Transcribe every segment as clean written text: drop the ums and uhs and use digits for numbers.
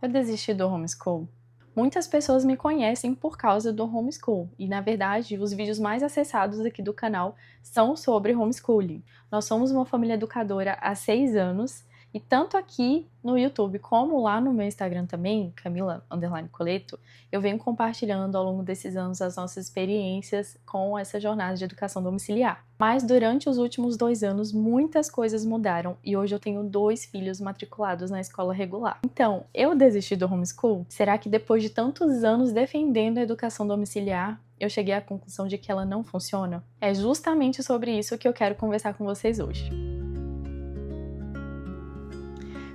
Eu desisti do homeschool. Muitas pessoas me conhecem por causa do homeschool e, na verdade, os vídeos mais acessados aqui do canal são sobre homeschooling. Nós somos uma família educadora há 6 anos e tanto aqui no YouTube como lá no meu Instagram também, Camila_Coleto, eu venho compartilhando ao longo desses anos as nossas experiências com essa jornada de educação domiciliar. Mas durante os últimos 2 anos, muitas coisas mudaram e hoje eu tenho 2 filhos matriculados na escola regular. Então, eu desisti do homeschool? Será que depois de tantos anos defendendo a educação domiciliar, eu cheguei à conclusão de que ela não funciona? É justamente sobre isso que eu quero conversar com vocês hoje.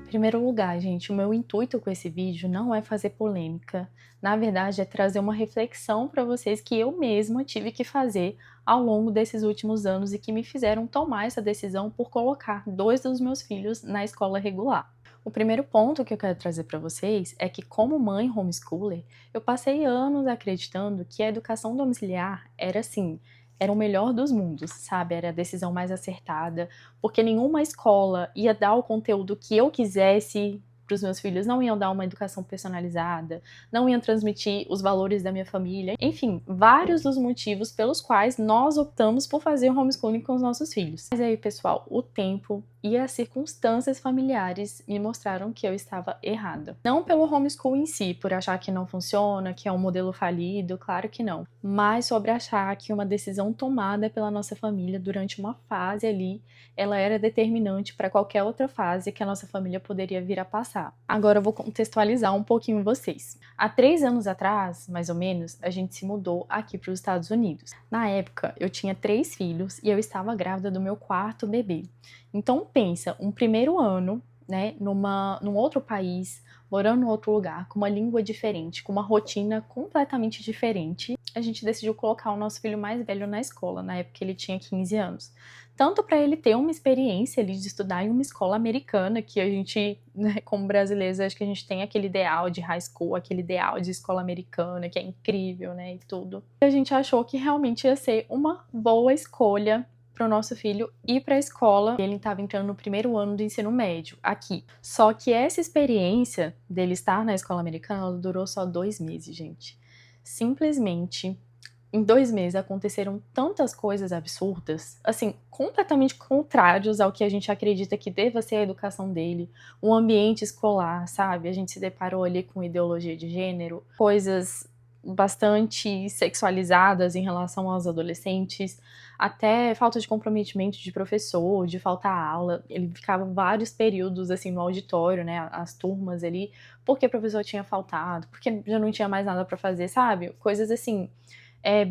Em primeiro lugar, gente, o meu intuito com esse vídeo não é fazer polêmica. Na verdade, é trazer uma reflexão para vocês que eu mesma tive que fazer ao longo desses últimos anos e que me fizeram tomar essa decisão por colocar 2 dos meus filhos na escola regular. O primeiro ponto que eu quero trazer para vocês é que, como mãe homeschooler, eu passei anos acreditando que a educação domiciliar era assim, era o melhor dos mundos, sabe? Era a decisão mais acertada, porque nenhuma escola ia dar o conteúdo que eu quisesse para os meus filhos, não iam dar uma educação personalizada, não iam transmitir os valores da minha família, enfim, vários dos motivos pelos quais nós optamos por fazer o homeschooling com os nossos filhos. Mas aí, pessoal, o tempo e as circunstâncias familiares me mostraram que eu estava errada. Não pelo homeschool em si, por achar que não funciona, que é um modelo falido, claro que não, mas sobre achar que uma decisão tomada pela nossa família durante uma fase ali, ela era determinante para qualquer outra fase que a nossa família poderia vir a passar. Agora eu vou contextualizar um pouquinho vocês. Há 3 anos atrás, mais ou menos, a gente se mudou aqui para os Estados Unidos. Na época, eu tinha 3 filhos e eu estava grávida do meu 4º bebê. Então pensa, um primeiro ano, né, num outro país, morando em outro lugar, com uma língua diferente, com uma rotina completamente diferente, a gente decidiu colocar o nosso filho mais velho na escola, na época ele tinha 15 anos. Tanto para ele ter uma experiência ali de estudar em uma escola americana, que a gente, né, como brasileiros, acho que a gente tem aquele ideal de high school, aquele ideal de escola americana, que é incrível, né, e tudo. E a gente achou que realmente ia ser uma boa escolha para o nosso filho ir para a escola. Ele estava entrando no primeiro ano do ensino médio, aqui. Só que essa experiência dele estar na escola americana, ela durou só 2 meses, gente. Simplesmente, em 2 meses aconteceram tantas coisas absurdas, assim, completamente contrários ao que a gente acredita que deva ser a educação dele, um ambiente escolar, sabe? A gente se deparou ali com ideologia de gênero, coisas bastante sexualizadas em relação aos adolescentes, até falta de comprometimento de professor, de faltar aula. Ele ficava vários períodos assim no auditório, né, as turmas ali, porque o professor tinha faltado, porque já não tinha mais nada para fazer, sabe? Coisas assim,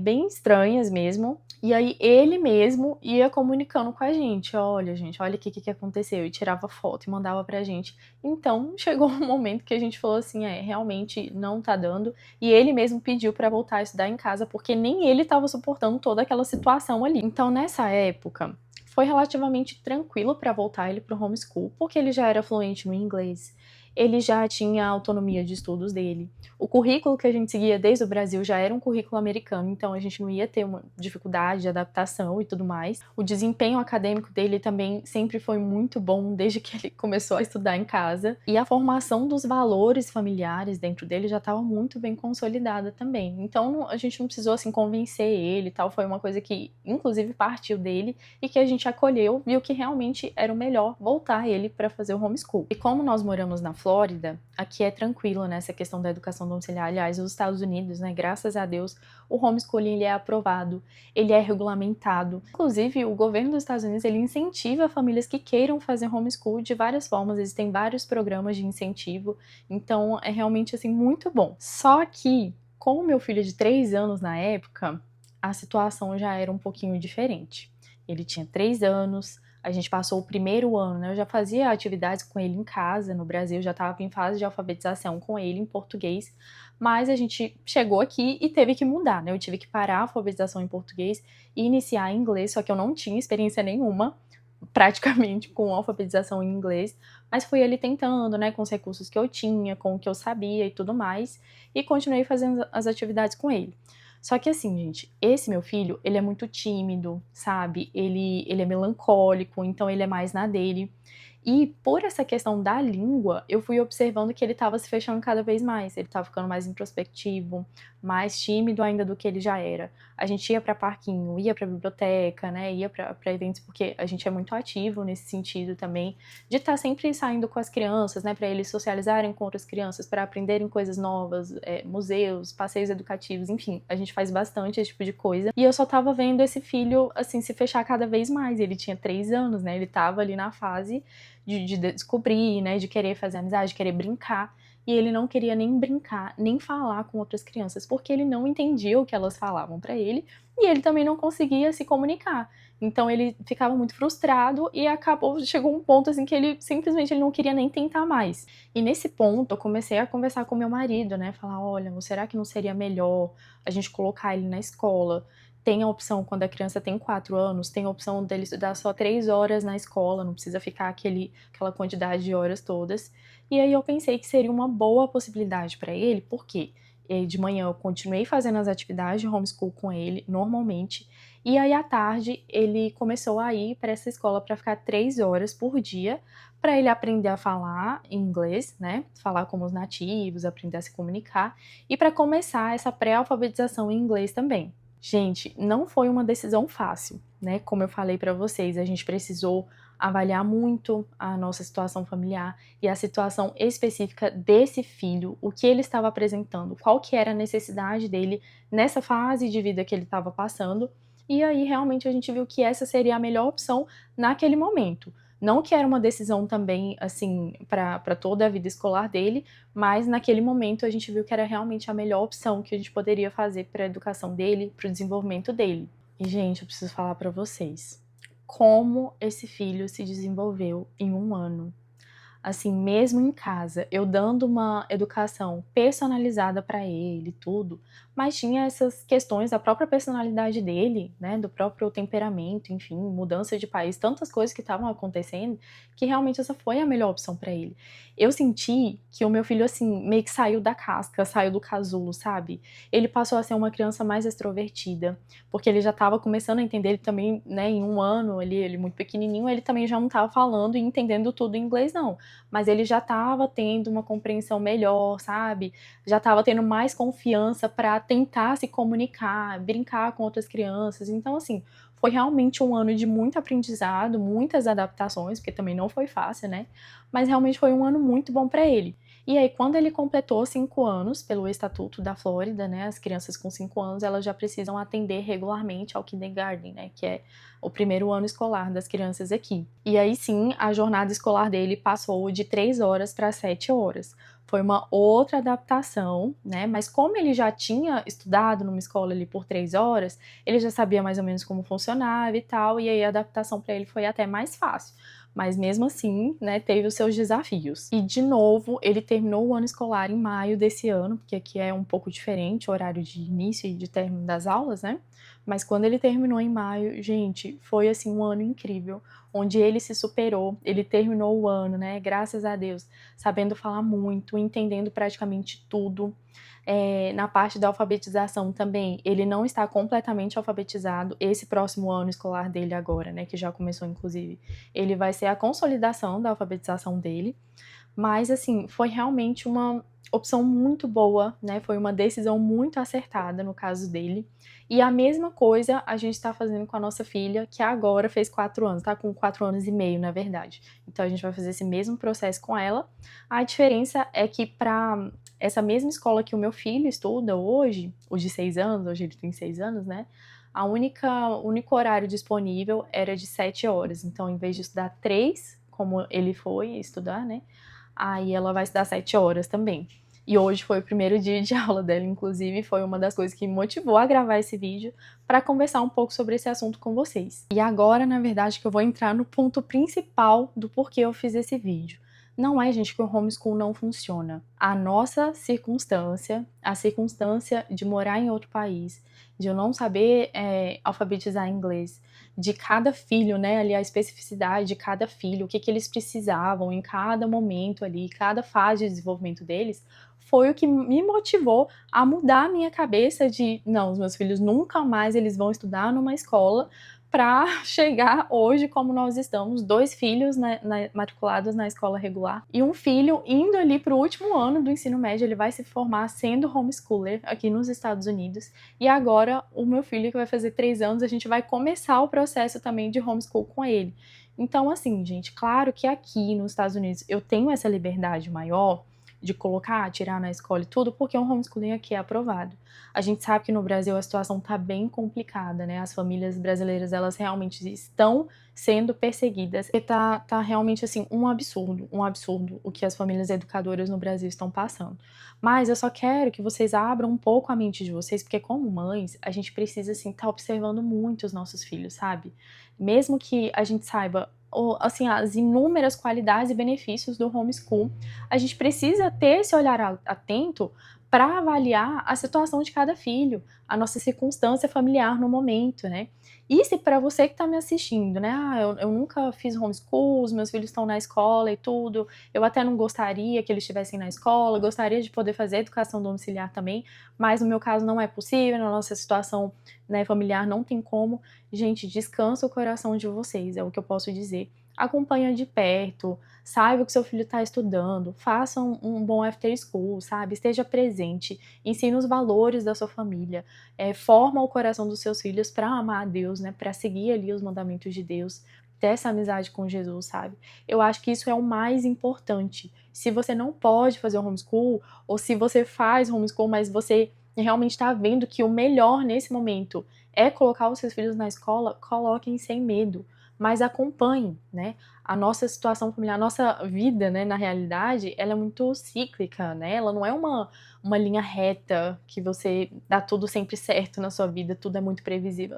bem estranhas mesmo. E aí ele mesmo ia comunicando com a gente, olha o que aconteceu, e tirava foto e mandava pra gente. Então chegou um momento que a gente falou assim, realmente não tá dando, e ele mesmo pediu pra voltar a estudar em casa, porque nem ele tava suportando toda aquela situação ali. Então nessa época, foi relativamente tranquilo pra voltar ele pro homeschool, porque ele já era fluente no inglês, ele já tinha a autonomia de estudos dele. O currículo que a gente seguia desde o Brasil já era um currículo americano, então a gente não ia ter uma dificuldade de adaptação e tudo mais. O desempenho acadêmico dele também sempre foi muito bom desde que ele começou a estudar em casa. E a formação dos valores familiares dentro dele já estava muito bem consolidada também. Então a gente não precisou assim convencer ele e tal, foi uma coisa que inclusive partiu dele e que a gente acolheu, viu que realmente era o melhor voltar ele para fazer o homeschool. E como nós moramos na Flórida, aqui é tranquilo nessa questão da educação domiciliar. Aliás, os Estados Unidos, né, graças a Deus, o homeschooling ele é aprovado, ele é regulamentado. Inclusive, o governo dos Estados Unidos ele incentiva famílias que queiram fazer homeschool de várias formas. Existem vários programas de incentivo, então é realmente assim muito bom. Só que, com o meu filho de 3 anos na época, a situação já era um pouquinho diferente. Ele tinha 3 anos, a gente passou o primeiro ano, né? Eu já fazia atividades com ele em casa, no Brasil, já estava em fase de alfabetização com ele em português, mas a gente chegou aqui e teve que mudar, né? Eu tive que parar a alfabetização em português e iniciar em inglês, só que eu não tinha experiência nenhuma, praticamente, com alfabetização em inglês, mas fui ali tentando, né, com os recursos que eu tinha, com o que eu sabia e tudo mais, e continuei fazendo as atividades com ele. Só que assim, gente, esse meu filho, ele é muito tímido, sabe? Ele é melancólico, então ele é mais na dele. E por essa questão da língua, eu fui observando que ele estava se fechando cada vez mais, ele estava ficando mais introspectivo, mais tímido ainda do que ele já era. A gente ia para parquinho, ia para biblioteca, né, ia para eventos, porque a gente é muito ativo nesse sentido também, de estar sempre saindo com as crianças, né, para eles socializarem com outras crianças, para aprenderem coisas novas, museus, passeios educativos, enfim, a gente faz bastante esse tipo de coisa. E eu só estava vendo esse filho, assim, se fechar cada vez mais. Ele tinha 3 anos, né, ele estava ali na fase de descobrir, né, de querer fazer amizade, de querer brincar. E ele não queria nem brincar, nem falar com outras crianças, porque ele não entendia o que elas falavam para ele e ele também não conseguia se comunicar. Então ele ficava muito frustrado e chegou um ponto assim que ele simplesmente ele não queria nem tentar mais. E nesse ponto eu comecei a conversar com meu marido, né, falar, olha, será que não seria melhor a gente colocar ele na escola? Tem a opção, quando a criança tem 4 anos, tem a opção dele estudar só 3 horas na escola, não precisa ficar aquela quantidade de horas todas. E aí eu pensei que seria uma boa possibilidade para ele, porque de manhã eu continuei fazendo as atividades de homeschool com ele, normalmente, e aí à tarde ele começou a ir para essa escola para ficar 3 horas por dia, para ele aprender a falar inglês, né, falar como os nativos, aprender a se comunicar, e para começar essa pré-alfabetização em inglês também. Gente, não foi uma decisão fácil, né? Como eu falei para vocês, a gente precisou avaliar muito a nossa situação familiar e a situação específica desse filho, o que ele estava apresentando, qual que era a necessidade dele nessa fase de vida que ele estava passando. E aí realmente a gente viu que essa seria a melhor opção naquele momento. Não que era uma decisão também, assim, para toda a vida escolar dele, mas naquele momento a gente viu que era realmente a melhor opção que a gente poderia fazer para a educação dele, para o desenvolvimento dele. E, gente, eu preciso falar para vocês como esse filho se desenvolveu em 1 ano. Assim, mesmo em casa, eu dando uma educação personalizada para ele, tudo, mas tinha essas questões da própria personalidade dele, né, do próprio temperamento, enfim, mudança de país, tantas coisas que estavam acontecendo, que realmente essa foi a melhor opção para ele. Eu senti que o meu filho, assim, meio que saiu da casca, saiu do casulo, sabe? Ele passou a ser uma criança mais extrovertida, porque ele já estava começando a entender, ele também, né, em 1 ano, ele muito pequenininho, ele também já não estava falando e entendendo tudo em inglês, não, mas ele já estava tendo uma compreensão melhor, sabe? Já estava tendo mais confiança para tentar se comunicar, brincar com outras crianças. Então, assim, foi realmente 1 ano de muito aprendizado, muitas adaptações, porque também não foi fácil, né? Mas realmente foi 1 ano muito bom para ele. E aí, quando ele completou 5 anos, pelo Estatuto da Flórida, né, as crianças com 5 anos, elas já precisam atender regularmente ao kindergarten, né, que é o primeiro ano escolar das crianças aqui. E aí sim, a jornada escolar dele passou de 3 horas para 7 horas. Foi uma outra adaptação, né, mas como ele já tinha estudado numa escola ali por 3 horas, ele já sabia mais ou menos como funcionava e tal, e aí a adaptação para ele foi até mais fácil. Mas mesmo assim, né, teve os seus desafios. E de novo, ele terminou o ano escolar em maio desse ano, porque aqui é um pouco diferente o horário de início e de término das aulas, né? Mas quando ele terminou em maio, gente, foi assim um ano incrível, onde ele se superou, ele terminou o ano, né? Graças a Deus, sabendo falar muito, entendendo praticamente tudo. Na parte da alfabetização também, ele não está completamente alfabetizado. Esse próximo ano escolar dele agora, né, que já começou inclusive, ele vai ser a consolidação da alfabetização dele. Mas, assim, foi realmente uma opção muito boa, né? Foi uma decisão muito acertada no caso dele. E a mesma coisa a gente tá fazendo com a nossa filha, que agora fez 4 anos, tá com 4 anos e meio, na verdade. Então a gente vai fazer esse mesmo processo com ela. A diferença é que para essa mesma escola que o meu filho estuda hoje, o de 6 anos, hoje ele tem 6 anos, né? O único horário disponível era de 7 horas. Então, em vez de estudar 3, como ele foi estudar, né? Aí ela vai estudar 7 horas também. E hoje foi o primeiro dia de aula dela, inclusive, foi uma das coisas que me motivou a gravar esse vídeo para conversar um pouco sobre esse assunto com vocês. E agora, na verdade, que eu vou entrar no ponto principal do porquê eu fiz esse vídeo. Não é, gente, que o homeschool não funciona. A nossa circunstância, a circunstância de morar em outro país, de eu não saber alfabetizar inglês, de cada filho, né, ali a especificidade de cada filho, o que eles precisavam em cada momento ali, cada fase de desenvolvimento deles, foi o que me motivou a mudar a minha cabeça de, não, os meus filhos nunca mais eles vão estudar numa escola para chegar hoje como nós estamos, 2 filhos matriculados na escola regular e um filho indo ali para o último ano do ensino médio, ele vai se formar sendo homeschooler aqui nos Estados Unidos, e agora o meu filho que vai fazer 3 anos, a gente vai começar o processo também de homeschool com ele. Então assim, gente, claro que aqui nos Estados Unidos eu tenho essa liberdade maior de colocar, tirar na escola e tudo, porque o homeschooling aqui é aprovado. A gente sabe que no Brasil a situação tá bem complicada, né? As famílias brasileiras, elas realmente estão sendo perseguidas. E tá realmente, assim, um absurdo o que as famílias educadoras no Brasil estão passando. Mas eu só quero que vocês abram um pouco a mente de vocês, porque como mães, a gente precisa, assim, estar observando muito os nossos filhos, sabe? Mesmo que a gente saiba assim, as inúmeras qualidades e benefícios do homeschool, a gente precisa ter esse olhar atento para avaliar a situação de cada filho, a nossa circunstância familiar no momento, né? E se para você que está me assistindo, né, eu nunca fiz homeschool, os meus filhos estão na escola e tudo, eu até não gostaria que eles estivessem na escola, gostaria de poder fazer educação domiciliar também, mas no meu caso não é possível, na nossa situação, né, familiar não tem como. Gente, descansa o coração de vocês, é o que eu posso dizer. Acompanha de perto, saiba que seu filho está estudando, faça um bom after school, sabe? Esteja presente, ensine os valores da sua família, forma o coração dos seus filhos para amar a Deus, né? Para seguir ali os mandamentos de Deus, ter essa amizade com Jesus, sabe? Eu acho que isso é o mais importante. Se você não pode fazer o homeschool, ou se você faz homeschool, mas você realmente está vendo que o melhor nesse momento é colocar os seus filhos na escola, coloquem sem medo, mas acompanhem, né? A nossa situação familiar, a nossa vida, né, na realidade, ela é muito cíclica, né? Ela não é uma linha reta que você dá tudo sempre certo na sua vida, tudo é muito previsível.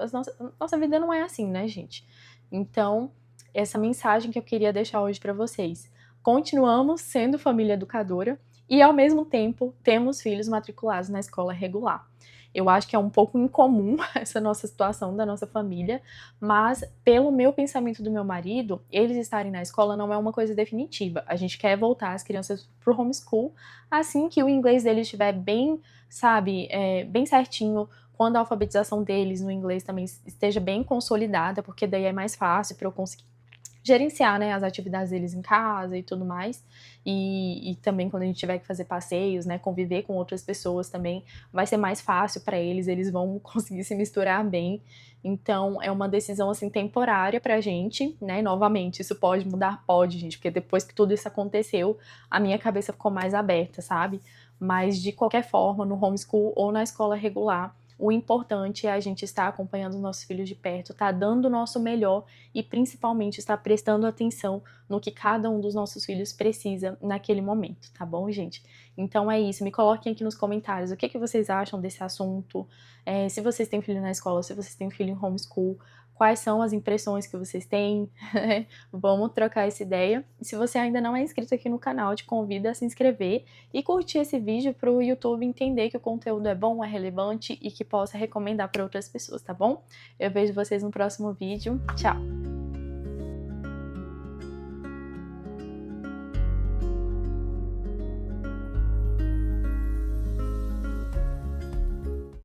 Nossa vida não é assim, né, gente? Então, essa mensagem que eu queria deixar hoje para vocês. Continuamos sendo família educadora e, ao mesmo tempo, temos filhos matriculados na escola regular. Eu acho que é um pouco incomum essa nossa situação da nossa família, mas pelo meu pensamento do meu marido, eles estarem na escola não é uma coisa definitiva. A gente quer voltar as crianças pro homeschool assim que o inglês deles estiver bem, sabe, bem certinho, quando a alfabetização deles no inglês também esteja bem consolidada, porque daí é mais fácil para eu conseguir gerenciar, né, as atividades deles em casa e tudo mais, e também quando a gente tiver que fazer passeios, né, conviver com outras pessoas também, vai ser mais fácil para eles vão conseguir se misturar bem. Então é uma decisão assim temporária pra gente, né? Novamente, isso pode mudar, pode, gente, porque depois que tudo isso aconteceu, a minha cabeça ficou mais aberta, sabe? Mas de qualquer forma, no homeschool ou na escola regular, o importante é a gente estar acompanhando os nossos filhos de perto, estar dando o nosso melhor e principalmente estar prestando atenção no que cada um dos nossos filhos precisa naquele momento, tá bom, gente? Então é isso, me coloquem aqui nos comentários o que vocês acham desse assunto, se vocês têm filho na escola, se vocês têm filho em homeschool, quais são as impressões que vocês têm, vamos trocar essa ideia. E se você ainda não é inscrito aqui no canal, eu te convido a se inscrever e curtir esse vídeo para o YouTube entender que o conteúdo é bom, é relevante e que possa recomendar para outras pessoas, tá bom? Eu vejo vocês no próximo vídeo. Tchau!